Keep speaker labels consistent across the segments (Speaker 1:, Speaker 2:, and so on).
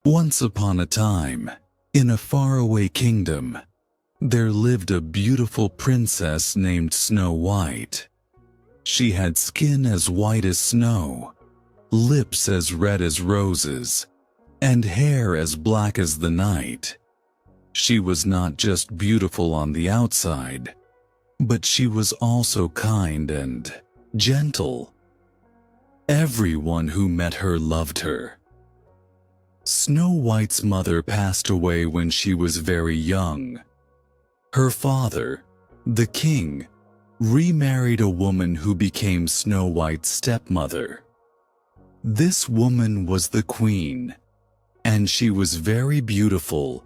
Speaker 1: Once upon a time, in a faraway kingdom, there lived a beautiful princess named Snow White. She had skin as white as snow, lips as red as roses, and hair as black as the night. She was not just beautiful on the outside, but she was also kind and gentle. Everyone who met her loved her. Snow White's mother passed away when she was very young. Her father, the king, remarried a woman who became Snow White's stepmother. This woman was the queen, and she was very beautiful,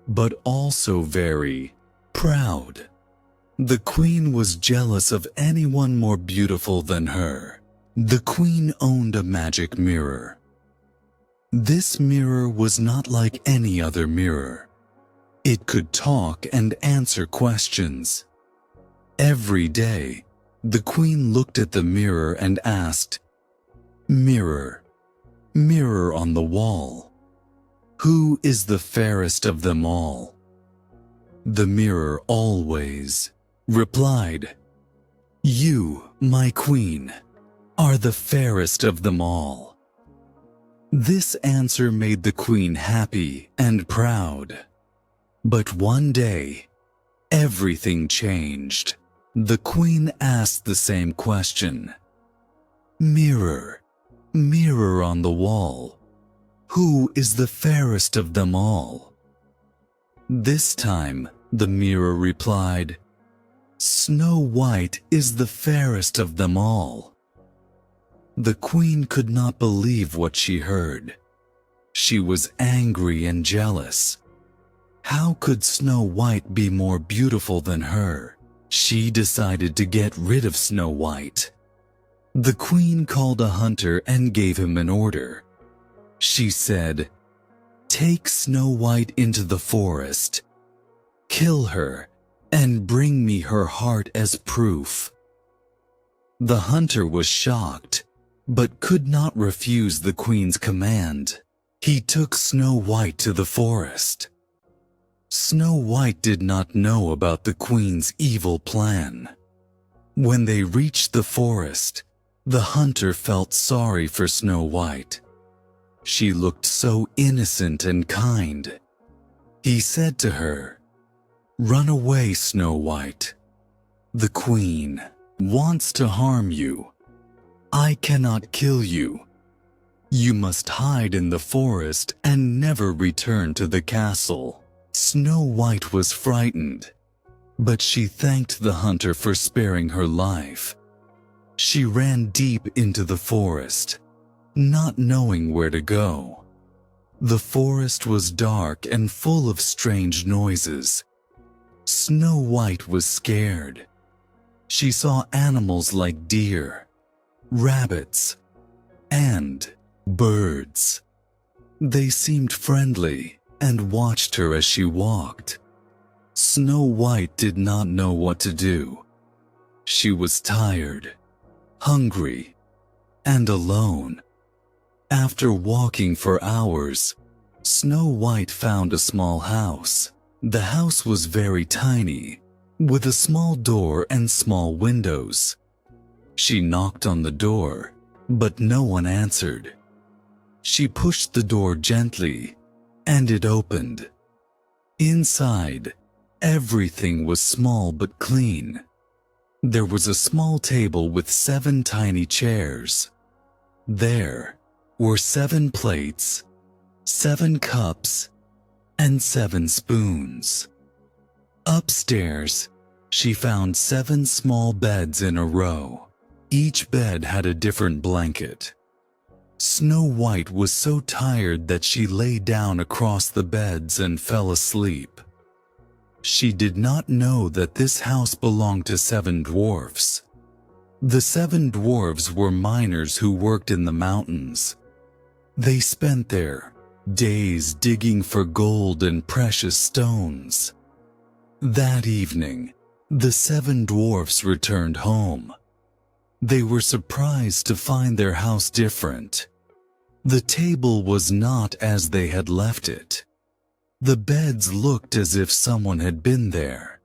Speaker 1: but also very proud. The queen was jealous of anyone more beautiful than her. The queen owned a magic mirror. This mirror was not like any other mirror. It could talk and answer questions. Every day, the queen looked at the mirror and asked, "Mirror, mirror on the wall, who is the fairest of them all?" The mirror always replied, "You, my queen, are the fairest of them all." This answer made the queen happy and proud. But one day, everything changed. The queen asked the same question. "Mirror, mirror on the wall, who is the fairest of them all?" This time, the mirror replied, "Snow White is the fairest of them all." The queen could not believe what she heard. She was angry and jealous. How could Snow White be more beautiful than her? She decided to get rid of Snow White. The queen called a hunter and gave him an order. She said, "Take Snow White into the forest, kill her, and bring me her heart as proof." The hunter was shocked, but could not refuse the queen's command. He took Snow White to the forest. Snow White did not know about the queen's evil plan. When they reached the forest, the hunter felt sorry for Snow White. She looked so innocent and kind. He said to her, "Run away, Snow White. The queen wants to harm you. I cannot kill you. You must hide in the forest and never return to the castle." Snow White was frightened, but she thanked the hunter for sparing her life. She ran deep into the forest, not knowing where to go. The forest was dark and full of strange noises. Snow White was scared. She saw animals like deer, rabbits, and birds. They seemed friendly and watched her as she walked. Snow White did not know what to do. She was tired, hungry, and alone. After walking for hours, Snow White found a small house. The house was very tiny, with a small door and small windows. She knocked on the door, but no one answered. She pushed the door gently, and it opened. Inside, everything was small but clean. There was a small table with 7 tiny chairs. There were 7 plates, 7 cups, and 7 spoons. Upstairs, she found 7 small beds in a row. Each bed had a different blanket. Snow White was so tired that she lay down across the beds and fell asleep. She did not know that this house belonged to 7 dwarfs. The 7 dwarfs were miners who worked in the mountains. They spent their days digging for gold and precious stones. That evening, the 7 dwarfs returned home. They were surprised to find their house different. The table was not as they had left it. The beds looked as if someone had been there.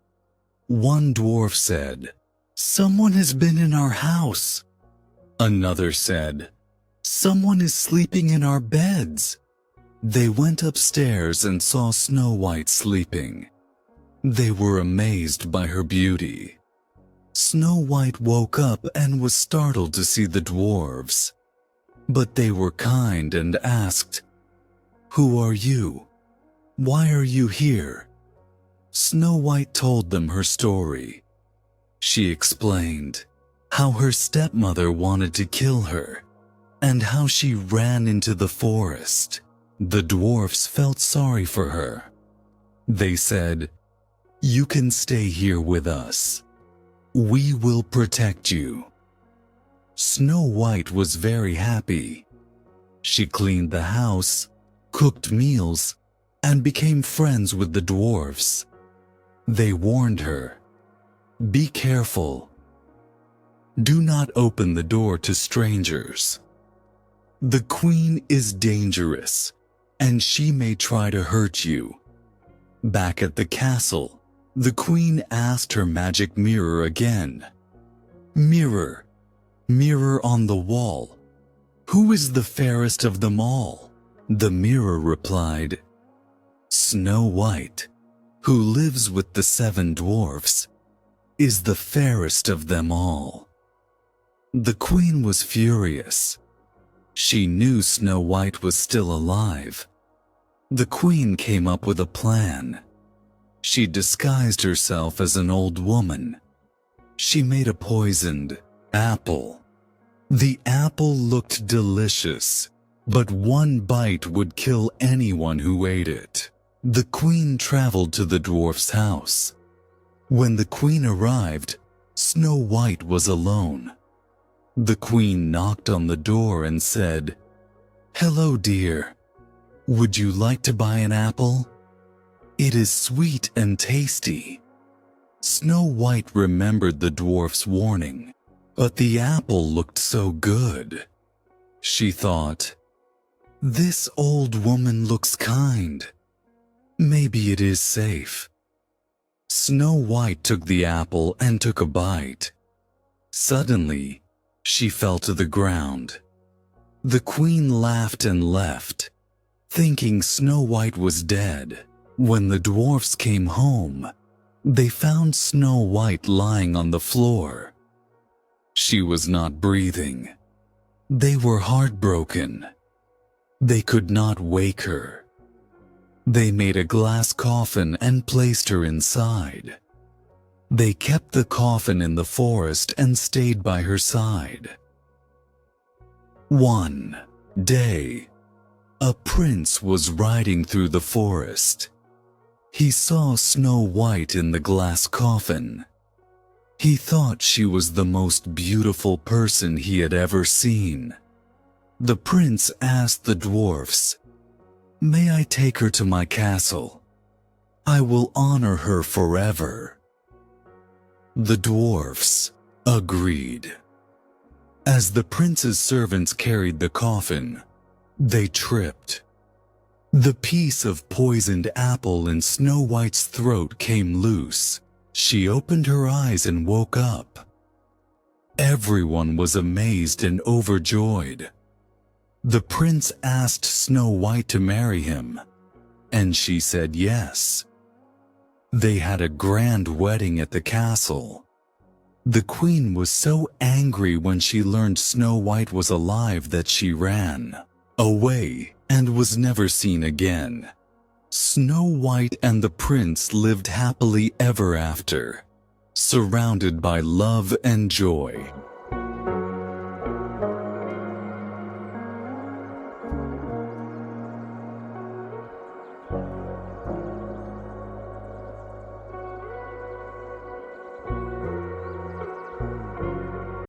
Speaker 1: One dwarf said, "Someone has been in our house." Another said, "Someone is sleeping in our beds." They went upstairs and saw Snow White sleeping. They were amazed by her beauty. Snow White woke up and was startled to see the dwarves. But they were kind and asked, "Who are you? Why are you here?" Snow White told them her story. She explained how her stepmother wanted to kill her and how she ran into the forest. The dwarfs felt sorry for her. They said, "You can stay here with us. We will protect you." Snow White was very happy. She cleaned the house, cooked meals, and became friends with the dwarfs. They warned her, "Be careful. Do not open the door to strangers. The queen is dangerous, and she may try to hurt you." Back at the castle, the queen asked her magic mirror again, "Mirror, mirror on the wall, who is the fairest of them all?" The mirror replied, "Snow White, who lives with the 7 dwarfs, is the fairest of them all." The queen was furious. She knew Snow White was still alive. The queen came up with a plan. She disguised herself as an old woman. She made a poisoned apple. The apple looked delicious, but one bite would kill anyone who ate it. The queen traveled to the dwarf's house. When the queen arrived, Snow White was alone. The queen knocked on the door and said, "Hello, dear. Would you like to buy an apple? It is sweet and tasty." Snow White remembered the dwarf's warning, but the apple looked so good. She thought, "This old woman looks kind. Maybe it is safe." Snow White took the apple and took a bite. Suddenly, she fell to the ground. The queen laughed and left, thinking Snow White was dead. When the dwarfs came home, they found Snow White lying on the floor. She was not breathing. They were heartbroken. They could not wake her. They made a glass coffin and placed her inside. They kept the coffin in the forest and stayed by her side. One day, a prince was riding through the forest. He saw Snow White in the glass coffin. He thought she was the most beautiful person he had ever seen. The prince asked the dwarfs, "May I take her to my castle? I will honor her forever." The dwarfs agreed. As the prince's servants carried the coffin, they tripped. The piece of poisoned apple in Snow White's throat came loose. She opened her eyes and woke up. Everyone was amazed and overjoyed. The prince asked Snow White to marry him, and she said yes. They had a grand wedding at the castle. The queen was so angry when she learned Snow White was alive that she ran away and was never seen again. Snow White and the prince lived happily ever after, surrounded by love and joy.